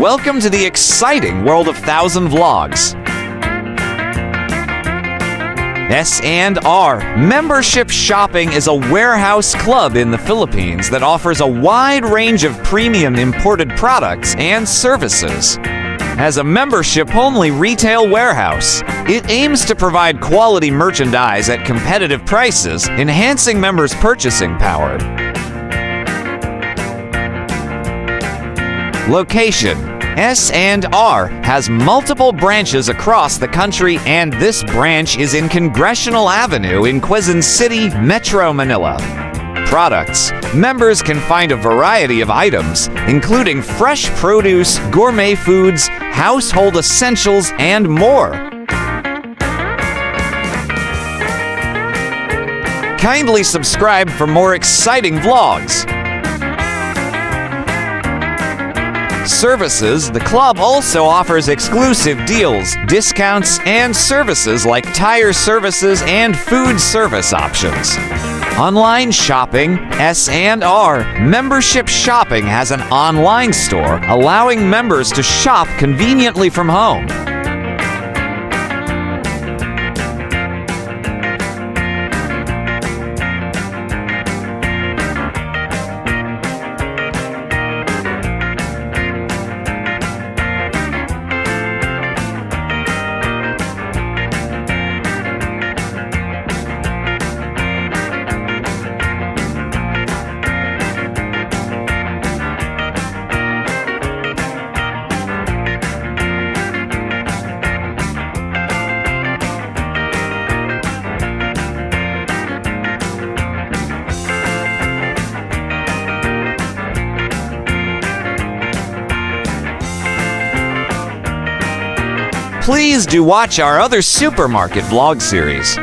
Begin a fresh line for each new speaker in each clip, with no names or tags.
Welcome to the exciting world of 1,000 Vlogs. S&R Membership Shopping is a warehouse club in the Philippines that offers a wide range of premium imported products and services. As a membership-only retail warehouse, it aims to provide quality merchandise at competitive prices, enhancing members' purchasing power. Location: S&R has multiple branches across the country, and this branch is in Congressional Avenue in Quezon City, Metro Manila. Products: members can find a variety of items, including fresh produce, gourmet foods, household essentials, and more. Kindly subscribe for more exciting vlogs. Services: the club also offers exclusive deals, discounts, and services like tire services and food service options. Online shopping: S&R Membership Shopping has an online store allowing members to shop conveniently from home. Please do watch our other supermarket vlog series.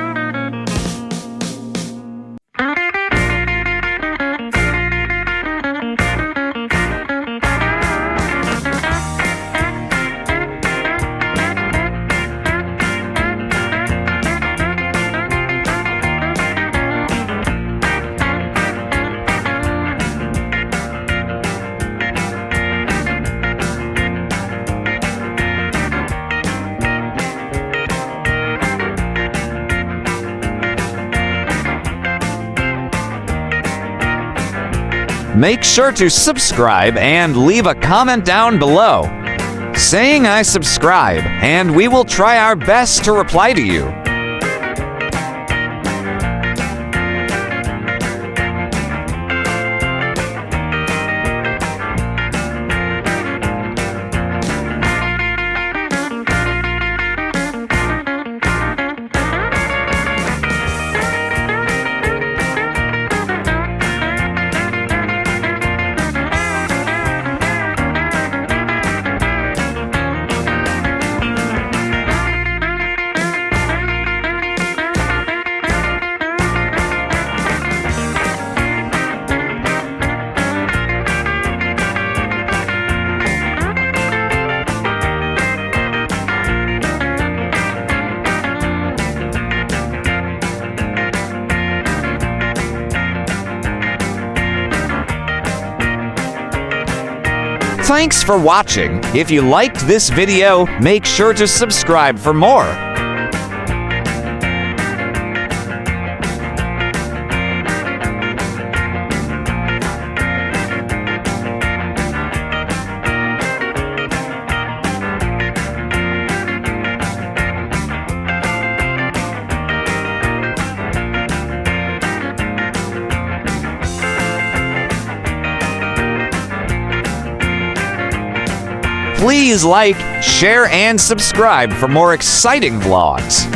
Make sure to subscribe and leave a comment down below saying I subscribe, and we will try our best to reply to you. Thanks for watching. If you liked this video, make sure to subscribe for more. Please like, share, and subscribe for more exciting vlogs.